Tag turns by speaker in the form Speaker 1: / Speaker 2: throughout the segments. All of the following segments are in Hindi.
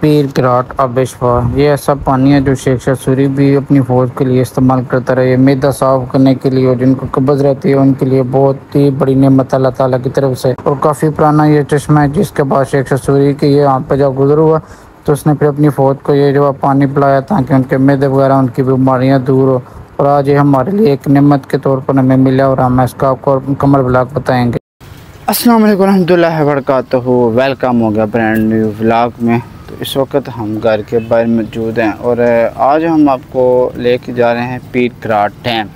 Speaker 1: पीर घराट आबिशवा ये ऐसा पानी है जो शेख शाह सूरी भी अपनी फ़ौज के लिए इस्तेमाल करता रहे। मैदा साफ करने के लिए और जिनको कब्ज़ रहती है उनके लिए बहुत ही बड़ी नेमत अल्लाह ताला की तरफ से। और काफ़ी पुराना ये चश्मा है जिसके बाद शेख शाह सूरी के ये यहाँ पे जब गुजर हुआ तो उसने फिर अपनी फ़ौज को ये जो पानी पिलाया ताकि उनके मैदे वगैरह उनकी बीमारियाँ दूर हो। और आज ये हमारे लिए एक नेमत के तौर पर हमें मिला और हम इसका आपको मुकम्मल ब्लॉग बताएँगे।
Speaker 2: अस्सलाम वालेकुम रहमतुल्लाहि व बरकातहू। वेलकम हो गया ब्रांड न्यू व्लॉग में। तो इस वक्त हम घर के बाहर मौजूद हैं और आज हम आपको लेके जा रहे हैं पीर घराट डैम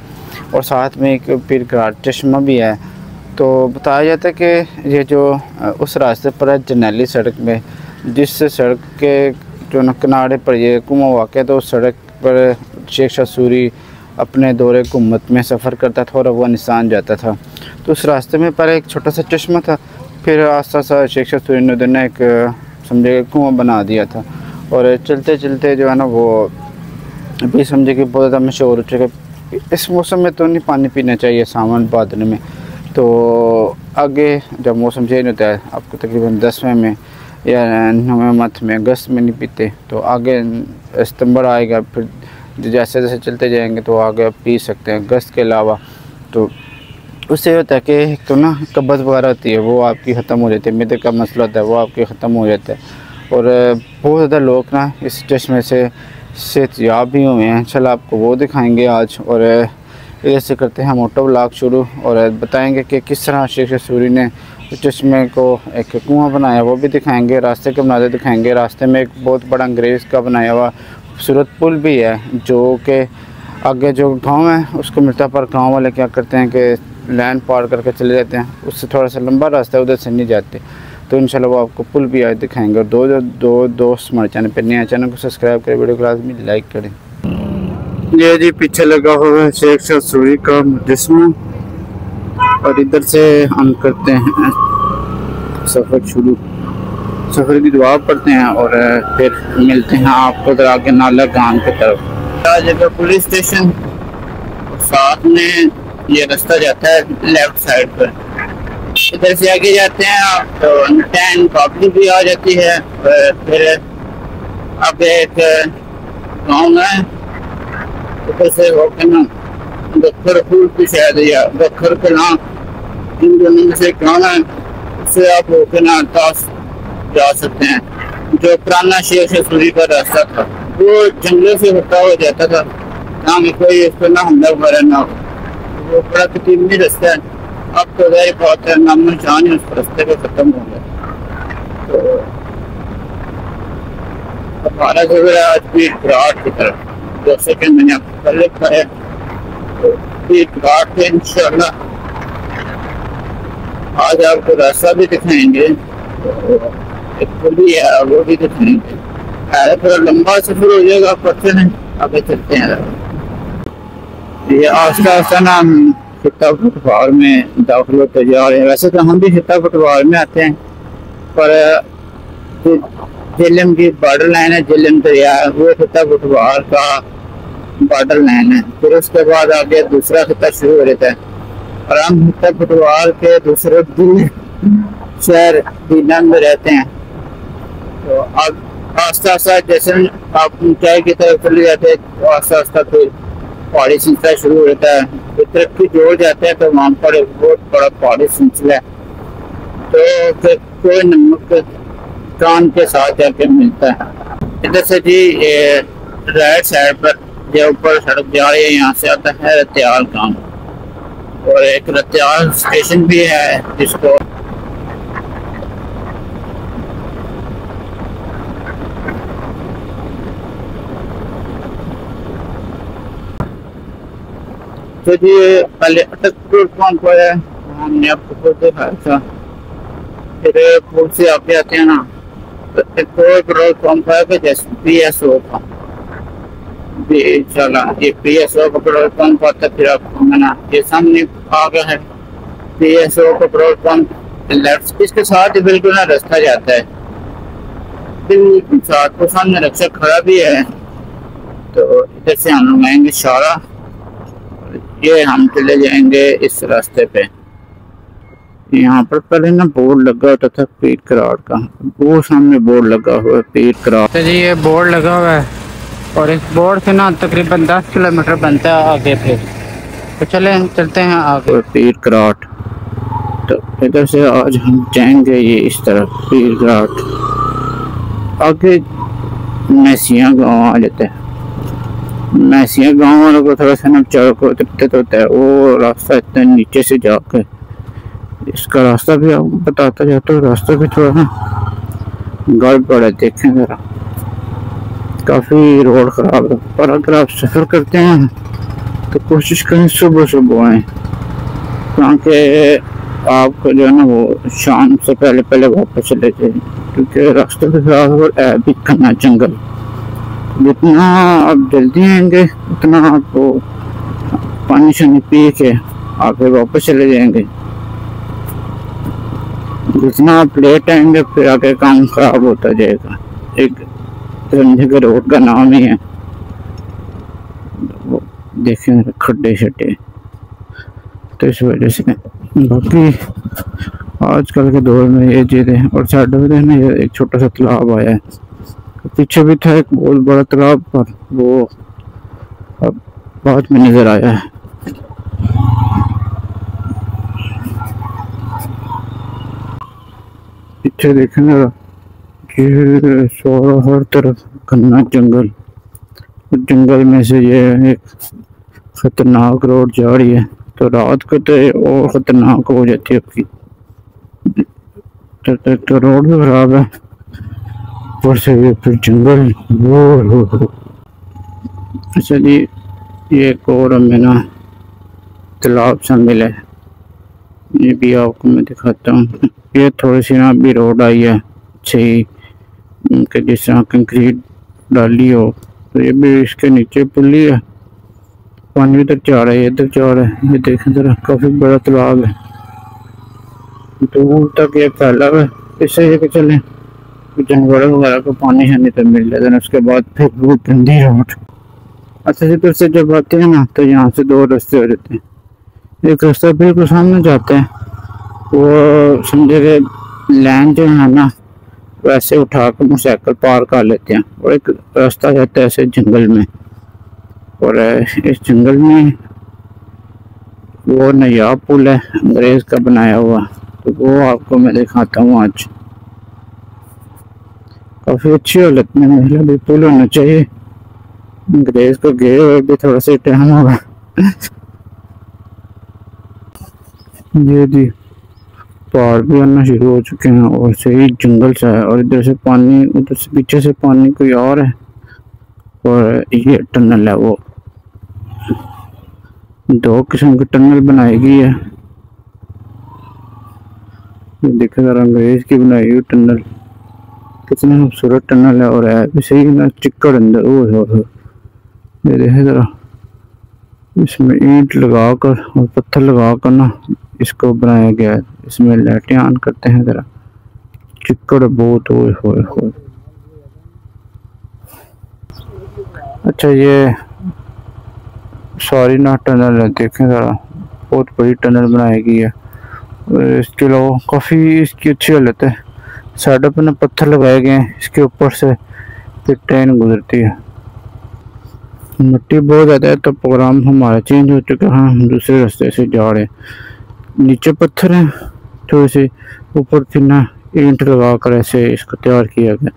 Speaker 2: और साथ में एक पीर घराट चश्मा भी है। तो बताया जाता है कि ये जो उस रास्ते पर है जर्नैली सड़क में, जिस सड़क के जो किनारे पर ये कुआं वाक़ है, तो उस सड़क पर शेख शाह सूरी अपने दौरे हुकूमत में सफ़र करता था और अफ़गानिस्तान जाता था। तो उस रास्ते में पहले एक छोटा सा चश्मा था, फिर आस्ता आस्ता शेख शाह सूरी ने एक समझे कुआं बना दिया था और चलते चलते जो है ना वो अभी समझे कि बहुत ज़्यादा मशहूर हो चुका। इस मौसम में तो नहीं पानी पीना चाहिए, सावन भादर में। तो आगे जब मौसम चेंज होता है, आपको तकरीबन 10वें में या 9वें मंथ में, अगस्त में नहीं पीते, तो आगे सितंबर आएगा, फिर जैसे जैसे चलते जाएंगे तो आगे आप पी सकते हैं अगस्त के अलावा। तो उससे होता है कि एक तो ना कब्ज़ वगैरह होती है वो आपकी ख़त्म हो जाती है, मैदे का मसला होता है वो आपकी ख़त्म हो जाता है। और बहुत ज़्यादा लोग ना इस चश्मे से सेहतयाब भी हुए हैं। चलो आपको वो दिखाएंगे आज। और ऐसे करते हैं मोटा व्लॉग शुरू और बताएंगे कि किस तरह शेख शाह सूरी ने चश्मे को एक कुआं बनाया, वो भी दिखाएंगे। रास्ते के मनाज़िर दिखाएंगे। रास्ते में एक बहुत बड़ा अंग्रेज़ का बनाया हुआ खूबसूरत पुल भी है जो कि आगे जो गांव है उसको मिलता, पर गांव वाले क्या करते हैं कि लैंड पार करके चले जाते हैं, उससे थोड़ा सा लंबा रास्ता है, उधर से नहीं जाते। तो इंशाल्लाह वो आपको पुल भी आज दिखाएंगे। और दो दोस्त हमारे चैनल पर नए हैं, चैनल को सब्सक्राइब करें, वीडियो को लाजमी लाइक करें। ये जी पीछे लगा हुआ है शेख शाह सूरी का मुजस्समा और इधर से हम करते हैं सफ़र शुरू। सफ़र की दुआ पढ़ते हैं और फिर मिलते हैं आपको इधर आगे नाला गांव की तरफ। जगह पुलिस स्टेशन, साथ में ये रास्ता जाता है लेफ्ट साइड पर, इधर से आगे जाते हैं तो टैन पब्लिक भी आ जाती है। फिर अब एक गाँव है, ऊपर से होकर ना गखर फूल की शायद या गखर के नाम, इन दोनों में से गाँव है, उससे आप होकर ना ताश जा सकते हैं। जो पुराना शेख शाह सूरी का रास्ता था वो जंगलों से होता हुआ जाता था, ताकि कोई इस पर ना हमला वगैरह ना हो। वो बड़ा कदीमी रास्ता है, अब तो गए बहुत नामो निशान उस रास्ते को खत्म हो गया। तो हमारा घर है आज पीर घराट की तरफ, जैसे कि मैंने आपको पहले बताया। तो पीर घराट पे इंशाल्लाह आज आपको रास्ता भी दिखाएंगे, एक पुली है वो भी दिखाएंगे। थोड़ा लंबा सफर हो जाएगा, पता नहीं, आगे चलते हैं। ये आस्ता आस्ता ना हम खिता फुटवार में दाखिल होते जा रहे हैं। वैसे तो हम भी खिता फुटवार में आते हैं, पर झेलम की बॉर्डर लाइन है, झेलम दरिया वो खिता फुटवार का बॉर्डर लाइन है। फिर उसके बाद आगे दूसरा खिता शुरू हो जाता है और हम खिता फुटवार के दूसरे शहर दीना में रहते हैं। तो अब आस्ता आस्ता जैसे आप ऊंचाई की तरफ चले जाते हैं तो आस्ता आस्ता फिर पहाड़ी सिलसिला शुरू हो जाता है। तो तरक्की जोड़ जाते हैं तो वहाँ पर एक बहुत बड़ा पहाड़ी सिलसिला है। तो फिर कोई नमक कान के साथ जाके मिलता है। इधर से जी राइट साइड पर जो ऊपर सड़क जा रही है, यहाँ से आता है रत्याल गाँव और एक रत्याल स्टेशन भी है जिसको तो जी पहले अटक पेट्रोल पंप है, हमने आपको दिखाया था। फिर पुल से आगे आते हैं ना तो एक पेट्रोल पंप है कि जैसे PSO का भी चला, ये PSO का पेट्रोल पंप आता है। फिर आपको ना ये सामने आ गया है PSO का पेट्रोल पंप, लेफ्ट इसके साथ ही बिल्कुल ना रास्ता जाता है, बिल्कुल साथ को सामने रक्षा खड़ा भी है। तो इधर से हम लोग आएंगे शारा, ये हम चले जाएंगे इस रास्ते पे। यहाँ पर पहले ना बोर्ड लगा होता था पीर कराड़ का, वो सामने बोर्ड लगा हुआ है पीर कराड़।
Speaker 1: तो जी ये बोर्ड लगा हुआ है और इस बोर्ड से ना तकरीबन 10 किलोमीटर बनता है आगे। फिर तो चलते हैं आगे
Speaker 2: पीर कराड़। तो इधर से आज हम जाएंगे ये इस तरफ पीर कराड़, आगे मैसिया गांव आ जाता है। मैसिया गांव वालों को थोड़ा सा ना चारों को दिक्कत होता है, वो रास्ता इतना नीचे से जाकर, इसका रास्ता भी आपको बताता जाता है। रास्ता भी थोड़ा ना गड़बड़ है, देखें जरा, काफ़ी रोड ख़राब है। पर अगर आप सफ़र करते हैं तो कोशिश करें सुबह सुबह आएँ, ताकि आपको जो है ना वो शाम से पहले पहले वापस चले जाए, क्योंकि रास्ते के साथ है भी घना जंगल। जितना आप जल्दी आएंगे उतना आपको पानी शानी पी के आप फिर वापस चले जाएंगे। जितना आप लेट आएंगे फिर आगे काम खराब होता जाएगा। एक रंजन रोड का नाम ही है, देखें खड्डे शड्डे, तो इस वजह से। बाकी आजकल के दौर में ये चीज़ें, और साइड में ना एक छोटा सा तालाब आया है, पीछे भी था एक बहुत बड़ा तालाब, पर वो अब बाद में नजर आया है। पीछे देखें ना, ये सारा हर तरफ घना जंगल, जंगल में से ये एक खतरनाक रोड जा रही है। तो रात को तो और खतरनाक हो जाती है आपकी, तो रोड भी खराब है, ऊपर से ये फिर जंगल। वो अच्छा जी, ये एक और हमें ना तालाब सा मिला है, ये भी आपको मैं दिखाता हूँ। ये थोड़ी सी ना अभी रोड आई है अच्छी, कि जिस तरह कंक्रीट डाली हो, तो ये भी इसके नीचे पुली है, पानी इधर जा रहा है इधर जा रहा है। ये देखें जरा, काफी बड़ा तालाब है, दूर तक ये फैला हुआ है। इससे ये चले जानवरों वगैरह को पानी शानी तो मिल जाता है। उसके बाद फिर वो गंदी रोड। अच्छा जी, से जब आते हैं ना तो यहाँ से दो रास्ते हो जाते हैं। एक रास्ता बिल्कुल सामने जाता है, वो समझे कि लैंड जो है ना वैसे उठा कर मोटरसाइकिल पार कर लेते हैं, और एक रास्ता जाता है ऐसे जंगल में, और इस जंगल में वो नया पुल है अंग्रेज का बनाया हुआ, तो वो आपको मैं दिखाता हूँ आज। काफी अच्छी हालत में महिला भी पुल होना चाहिए, अंग्रेज को गए हुए भी थोड़ा सा टाइम होगा। ये जी पहाड़ भी आना शुरू हो चुके हैं, और सही जंगल सा है, और इधर से पानी, उधर से पीछे से पानी कोई और है, और ये टनल है। वो दो किस्म की टनल बनाई गई है, ये देखो जरा, अंग्रेज की बनाई हुई टनल, कितनी खूबसूरत टनल है, और है भी सही ना, चिक्कड़ अंदर। वो ये देखे जरा, इसमें ईंट लगाकर और पत्थर लगाकर ना इसको बनाया गया है। इसमें लाइटें ऑन करते हैं जरा, चिक्कड़ बहुत हो। अच्छा, ये सॉरी ना टनल है, देखें जरा, बहुत बड़ी टनल बनाई गई है, और इसके अलावा काफ़ी इसकी अच्छी हालत है। साइड पर ना पत्थर लगाए गए हैं, इसके ऊपर से फिर ट्रेन गुजरती है। मिट्टी बहुत ज़्यादा है, तो प्रोग्राम हमारा चेंज हो चुका है, हम दूसरे रास्ते से जा रहे हैं। नीचे पत्थर हैं थोड़े से, ऊपर फिर ना ईंट लगा कर ऐसे इसको तैयार किया गया।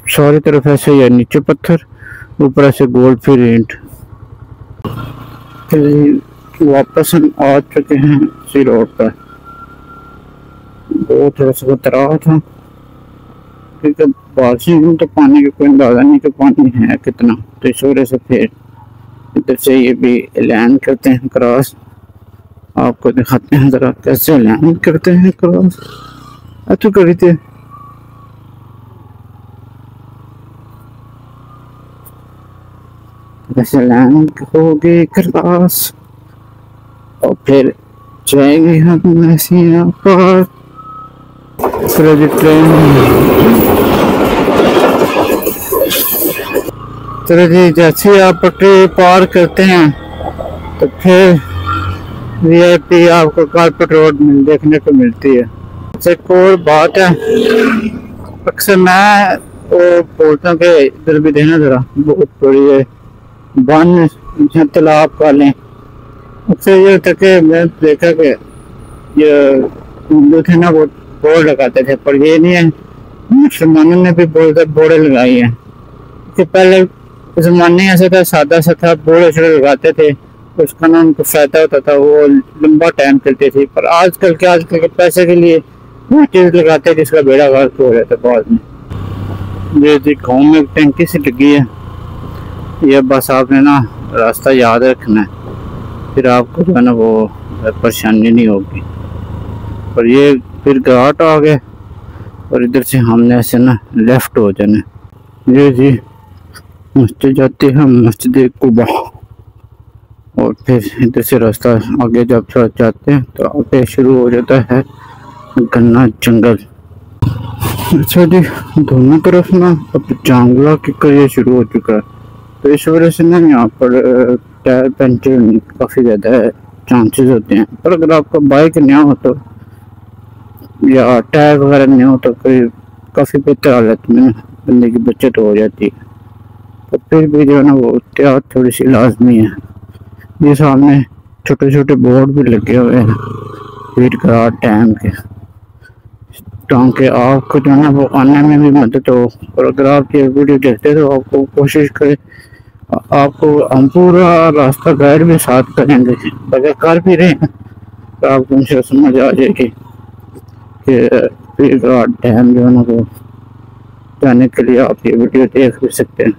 Speaker 2: सारी तरफ ऐसे ही है, नीचे पत्थर, ऊपर ऐसे गोल, फिर ईंट। वापस हम आ चुके हैं इसी रोड पर। बहुत थोड़ा सा खतरा था, क्योंकि बारिश में तो पानी का कोई अंदाजा नहीं कि पानी है कितना, तो इस वजह से फिर इधर से ये भी लैंड करते हैं क्रॉस। आपको दिखाते हैं जरा कैसे लैंड करते हैं क्रॉस। अच्छा करी थे, वैसे लैंड होगी क्रॉस, और फिर जाएंगे हम ऐसे यहाँ पर। ट्रेन चलो जी, जैसे आप पटरी पार करते हैं तो फिर वीआईपी आपको कारपेट रोड में देखने को मिलती है। एक और बात है, अक्सर मैं वो बोलता हूँ कि इधर भी देखना जरा, बहुत बड़ी है बांध या तालाब का लें। अक्सर ये होता कि मैं देखा कि ये हिंदू थे ना, वो बोर्ड लगाते थे, पर ये नहीं है, मुसलमानों ने भी बोर्ड लगाई है। कि पहले जमाने ऐसा था, सादा सा था, बोर्ड लगाते थे, उसका ना उनको फायदा होता था, वो लंबा टाइम चलती थी। पर आजकल के पैसे के लिए वो चीज लगाते हैं जिसका बेड़ा गर्क हो जाता है बाद में। ये गाँव में टंकी से लगी है, ये बस आपने ना रास्ता याद रखना है, फिर आपको जो है ना वो परेशानी नहीं होगी। और ये फिर घाट आ गए और इधर से हमने ऐसे ना लेफ्ट हो जाना। ये जी मस्जिद जाती है, मस्जिद कुबा, और फिर इधर से रास्ता आगे जब जाते हैं तो आगे शुरू हो जाता है घना जंगल। अच्छा जी, दोनों तरफ ना अब जंगला की करियर शुरू हो चुका है, तो इस वजह से ना यहाँ पर टायर पंचर काफ़ी ज़्यादा चांसेस होते हैं। पर अगर आपका बाइक नया हो तो या टायर वगैरह नहीं हो तो फिर काफ़ी बेहतर हालत में बंदे की बचत हो जाती है। तो फिर भी जो है ना वो एहतियात थोड़ी सी लाजमी है। ये सामने छोटे छोटे बोर्ड भी लगे हुए हैं पीर घराट डैम के, ताकि आपको जो है ना वो आने में भी मदद हो। और अगर आप ये वीडियो देखते तो आपको कोशिश करें, आपको हम पूरा रास्ता गाइड भी साथ करेंगे, अगर कर भी रहे हैं तो आपको उनसे समझ आ जाएगी कि पीर घराट डैम जो है ना वो जाने के लिए आप ये वीडियो देख भी सकते हैं।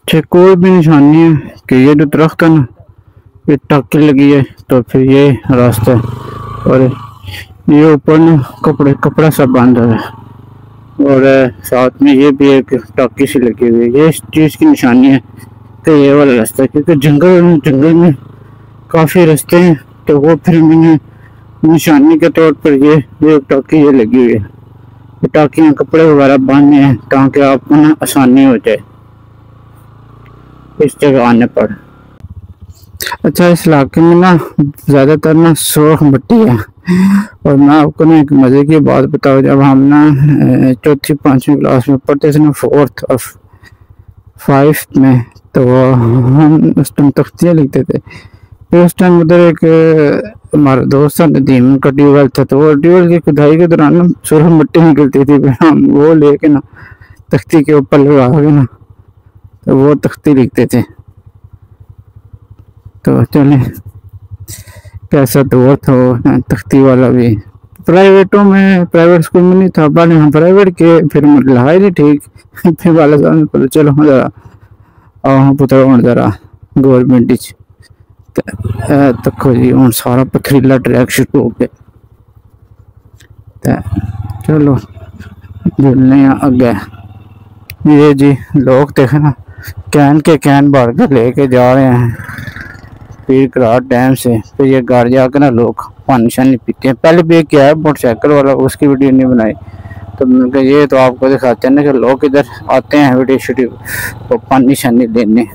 Speaker 2: अच्छा, कोई भी निशानी है कि ये जो दरख्त है ना ये टाकी लगी है, तो फिर ये रास्ता है। और ये ऊपर ना कपड़ा सा बांधा है, और साथ में ये भी एक टाकी सी लगी हुई है। ये इस चीज़ की निशानी है कि ये वाला रास्ता है, क्योंकि जंगल में काफ़ी रास्ते हैं, तो वो फिर मैंने निशानी के तौर पर ये टाकी ये लगी हुई है। ये टाकियाँ कपड़े वगैरह बांधने हैं ताकि आपको ना आसानी हो जाए इस जगह आने पर। अच्छा, इस इलाके में ना ज़्यादातर ना सूरख मिट्टी है। और मैं आपको ना एक मज़े की बात बताऊँ, जब हम ना चौथी पाँचवीं क्लास में पढ़ते थे ना, 4th और 5th में, तो हम उस टाइम तख्तियाँ लिखते थे। फिर उस टाइम उधर एक हमारा दोस्त था नदीम, का ट्यूबवेल था, तो वो ट्यूबवेल की खुदाई के दौरान ना सूरख मिट्टी निकलती थी, फिर हम वो लेके ना तख्ती के ऊपर लगा के ना तो वो तख्ती लिखते थे। तो चले, कैसा दौर था तख्ती वाला भी। प्राइवेट स्कूल में नहीं था, बाद में प्राइवेट के फिर लहाई नहीं ठीक फिर वाला साहब पता चलो जरा आओ पुत्र हूँ जरा गौरमेंट तको जी हूँ सारा पथरीला ट्रैक शुरू हो गया। चलो जुलने अगे। ये जी लोग देखे ना कैन के कैन भर के लेके जा रहे हैं पीर घराट डैम से। फिर ये घर जाकर ना लोग पानी शानी पीते हैं। पहले भी एक क्या है मोटरसाइकिल वाला, उसकी वीडियो नहीं बनाई, तो मैंने कहा ये तो आपको दिखाते हैं ना कि लोग इधर आते हैं वीडियो शूडियो तो पानी शानी लेने।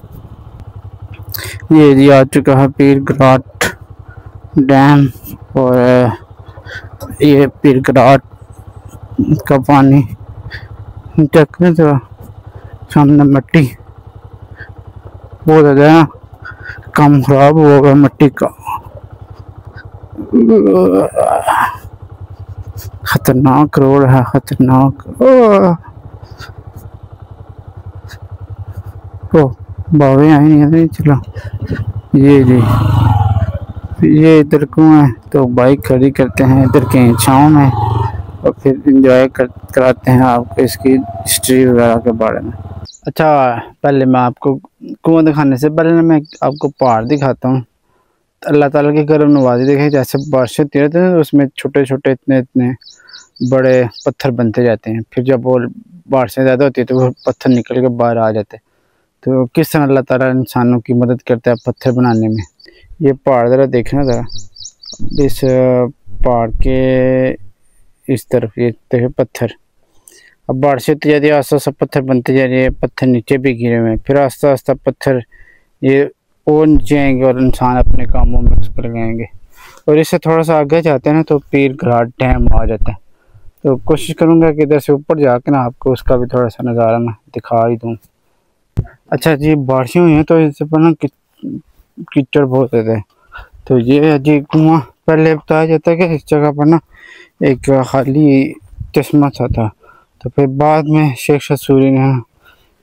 Speaker 2: ये जी आ चुका है पीर घराट डैम, और ये पीर घराट का पानी देखने तो सामने मिट्टी बहुत ज़्यादा काम खराब हो गया मिट्टी का, खतरनाक रोड है, खतरनाक। ओ बाबे आए नहीं चला। ये जी ये इधर कुआं है, तो बाइक खड़ी करते हैं इधर के छाँव में और फिर इंजॉय कराते हैं आपको इसकी हिस्ट्री वगैरह के बारे में। अच्छा, पहले मैं आपको कुआं दिखाने से पहले ना मैं आपको पहाड़ दिखाता हूँ। अल्लाह ताला की करम नवाजी देखे, जैसे बारिश होती रहती है उसमें छोटे छोटे इतने बड़े पत्थर बनते जाते हैं, फिर जब वो बारिशें ज़्यादा होती है तो वो पत्थर निकल के बाहर आ जाते हैं। तो किस तरह अल्लाह ताला इंसानों की मदद करता है पत्थर बनाने में। ये पहाड़ ज़रा देखना ज़रा, इस पहाड़ के इस तरफ ये देखे पत्थर, अब बारिश होती जा रही है, आस्ता आस्ता पत्थर बनते जा रही है, पत्थर नीचे भी गिरे हुए हैं, फिर आस्ता आस्ता पत्थर ये वो नीचे आएंगे और इंसान अपने कामों में उस पर लगाएंगे। और इससे थोड़ा सा आगे जाते हैं ना तो पीर घराट डैम आ जाता है। तो कोशिश करूँगा कि इधर से ऊपर जाके ना आपको उसका भी थोड़ा सा नज़ारा ना दिखा ही दूँ। अच्छा जी, बारिशें हुई हैं तो इससे पर ना कीचड़ बहुत होते हैं। तो ये जी कुआं पहले बताया जाता है कि इस जगह पर ना एक खाली चश्मा सा था, तो फिर बाद में शेख सूरी ने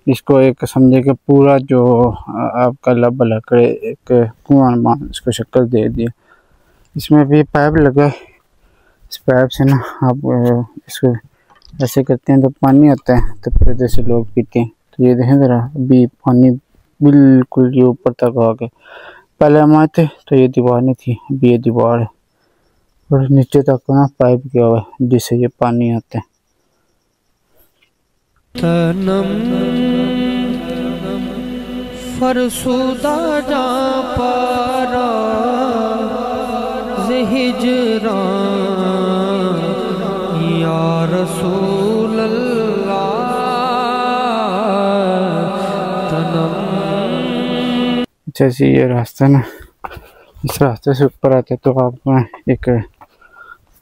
Speaker 2: इसको एक समझे कि पूरा जो आपका लब लकड़े एक कुआं मान इसको शक्ल दे दी। इसमें भी पाइप लगा है, इस पाइप से ना आप इसको ऐसे करते हैं तो पानी आता है, तो फिर जैसे लोग पीते हैं। तो ये देखें ज़रा, अभी पानी बिल्कुल ये ऊपर तक आ गया। पहले हम आए थे तो ये दीवार नहीं थी, अभी ये दीवार है और नीचे तक ना पाइप गया हुआ है जिससे ये पानी आता है।
Speaker 3: तनम फरसुदा जा पारा हिजरा या रसूल अल्लाह तनम।
Speaker 2: अच्छा जी, ये रास्ता ना, इस रास्ते से ऊपर आते तो आपको एक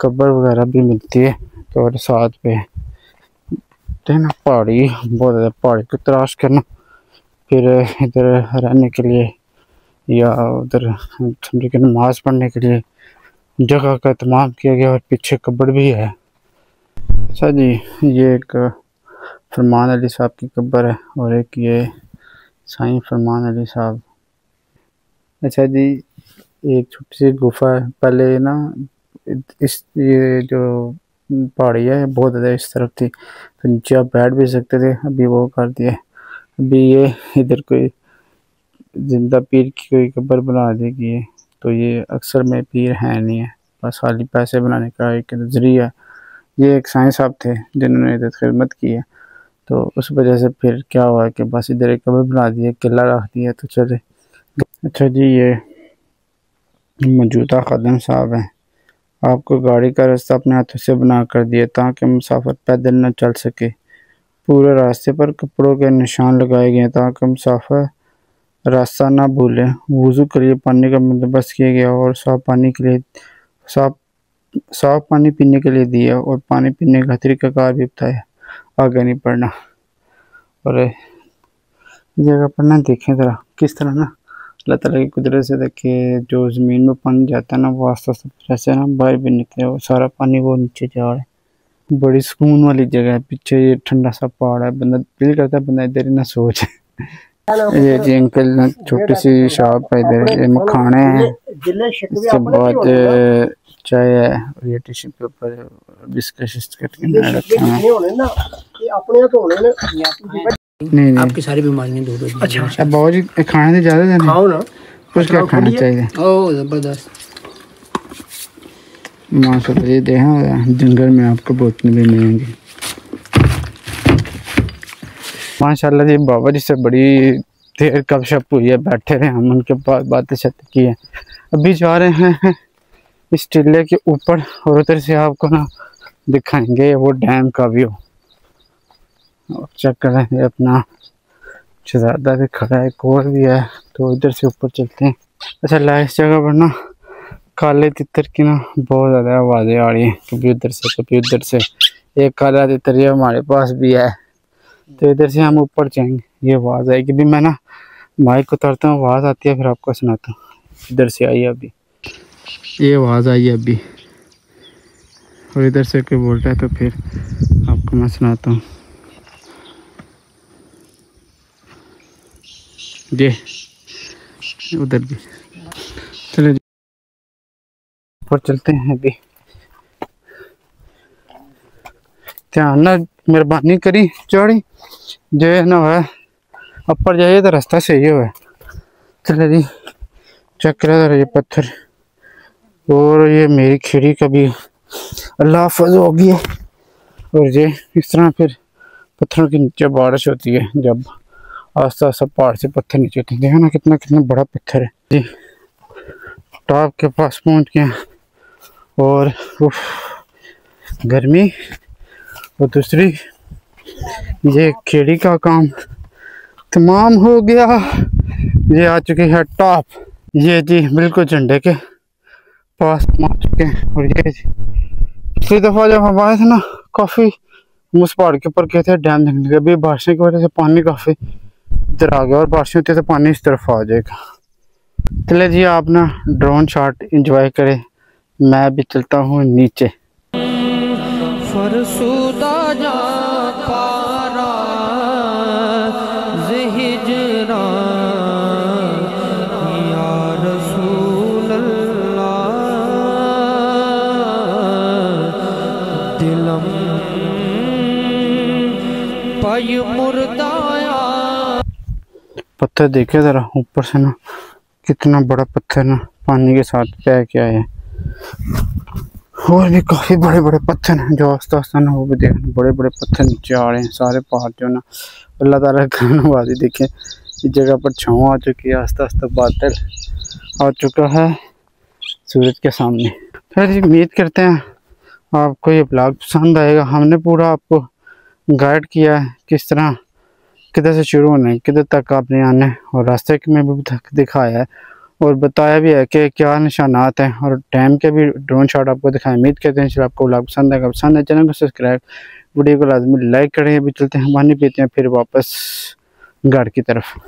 Speaker 2: कब्र वगैरह भी मिलती है। तो और साथ पे ना पहाड़ी, बहुत ज़्यादा पहाड़ी को तराश करना, फिर इधर रहने के लिए या उधर समझे कि नमाज पढ़ने के लिए जगह का इत्माम किया गया और पीछे कब्र भी है। अच्छा जी, ये एक फरमान अली साहब की कब्र है और एक ये साईं फरमान अली साहब। अच्छा जी, एक छोटी सी गुफा है। पहले ना इस ये जो पहाड़ी है बहुत ज़्यादा इस तरफ थी तो नीचे आप बैठ भी सकते थे, अभी वो कर दिया। अभी ये इधर कोई जिंदा पीर की कोई कब्र बना दी गई है, तो ये अक्सर में पीर है नहीं है, बस खाली पैसे बनाने का एक नज़रिया। ये एक साईं साहब थे जिन्होंने इधर खिदमत की है, तो उस वजह से फिर क्या हुआ है कि बस इधर एक कब्र बना दिया, किला रख दिया तो चले। अच्छा जी, ये मौजूदा खादम साहब हैं। आपको गाड़ी का रास्ता अपने हाथों से बना कर दिया ताकि मुसाफिर पैदल न चल सके। पूरे रास्ते पर कपड़ों के निशान लगाए गए ताकि मुसाफिर रास्ता ना भूले। वुज़ू के लिए पानी का बंदोबस्त किया गया और साफ पानी पीने के लिए दिया और पानी पीने का तरीक़ाकार भी बताया, आगे नहीं पढ़ना। और जगह पर ना देखें ज़रा किस तरह ना अल्लाह ताला की कुदरत से देखिए, जो ज़मीन में पानी जाता है ना वो आस्ता आस्ता ऐसे ना बाहर भी निकले, वो सारा पानी वो नीचे जा रहा है। बड़ी सुकून वाली जगह है, पीछे ये ठंडा सा पहाड़ है, बंदा दिल करता है बंदा इधर ही ना सोचे। ये जी अंकल ना छोटी सी शॉप है इधर, ये मखाने हैं, इसके बाद चाय है और ये टिश्यू पेपर बिस्किट रखे हैं। नहीं
Speaker 4: आपकी सारी बीमारियां दूर हो जाएंगी।
Speaker 2: अच्छा बहुत जी, खाने से ज़्यादा देना
Speaker 4: खाओ ना,
Speaker 2: कुछ क्या खाना चाहिए।
Speaker 4: ओह ज़बरदस्त।
Speaker 2: माशाल्लाह, ये देखें जंगल में आपको बोतलें भी मिलेंगी। माशाल्लाह जी, बाबा जी से बड़ी देर गपशप हुई है, बैठे रहे हम, उनके पास बातें शत की है। अभी जा रहे हैं इस टीले के ऊपर और उधर से आपको ना दिखाएंगे वो डैम का व्यू। और चेक करें अपना शहजादा भी खड़ा है, एक और भी है, तो इधर से ऊपर चलते हैं। अच्छा, लाइस जगह पर ना काले तितर की ना बहुत ज़्यादा आवाज़ें आ रही हैं, कभी उधर से कभी उधर से। एक काला तितर ये हमारे पास भी है, तो इधर से हम ऊपर जाएंगे, ये आवाज़ आएगी। भी मैं ना माइक उतारता हूँ, आवाज़ आती है फिर आपको सुनाता हूँ। इधर से आई है अभी, ये आवाज़ आई है अभी, और इधर से कोई बोलता है तो फिर आपको मैं सुनाता हूँ। ये उधर भी चलो ऊपर चलते हैं। अभी ध्यान ना, मेहरबानी करी चौड़ी जो है ना है ऊपर जाइए तो रास्ता सही है। चलो जी, चेक करा ये पत्थर, और ये मेरी खिड़ी का भी अल्लाह हाफ़िज़ हो गई है। और ये इस तरह फिर पत्थरों के नीचे बारिश होती है, जब आस्ता आस्ता पहाड़ से पत्थर नीचे होते हैं। देखो ना कितना कितना बड़ा पत्थर है जी। टॉप के पास पहुंच गए और गर्मी, और दूसरी ये खेड़ी का काम तमाम हो गया। ये आ चुकी है टॉप, ये जी बिल्कुल झंडे के पास पहुँच चुके हैं। और ये जी पिछली दफ़ा जब हम आए थे ना, काफ़ी उस पहाड़ के ऊपर गए थे डैम देखने के। अभी बारिशों की वजह से पानी काफ़ी इधर आ गया, और बारिशें होती है तो पानी इस तरफ आ जाएगा। चले जी आप ना ड्रोन शॉट इंजॉय करें, मैं भी चलता हूँ नीचे।
Speaker 3: फरसुदा जा पारा ज़हिजरा या रसूल अल्लाह दिलम पाय मुर्दाया।
Speaker 2: पत्थर देखे ज़रा ऊपर से ना, कितना बड़ा पत्थर ना पानी के साथ तय किया है। और भी काफ़ी बड़े बड़े पत्थर हैं जो आस्ता आस्ता ना वो भी देखना, बड़े बड़े पत्थर नीचे आ रहे हैं। सारे पहाड़ जो ना अल्लाह ताला का नवाज़ी देखें। इस जगह पर छाँव आ चुकी है, आस्ता आस्ता बादल आ चुका है सूरज के सामने। फिर उम्मीद करते हैं आपको ये ब्लॉग पसंद आएगा। हमने पूरा आपको गाइड किया है किस तरह किधर से शुरू होना है, किधर तक आपने आना है, और रास्ते में भी दिखाया है और बताया भी है कि क्या निशानात हैं, और डैम के भी ड्रोन शॉट आपको दिखाया। उम्मीद करते हैं आपको ब्लॉग पसंद आएगा। पसंद है चैनल को सब्सक्राइब, वीडियो को लाजमी लाइक करें। अभी चलते हैं, पानी पीते हैं, फिर वापस घर की तरफ।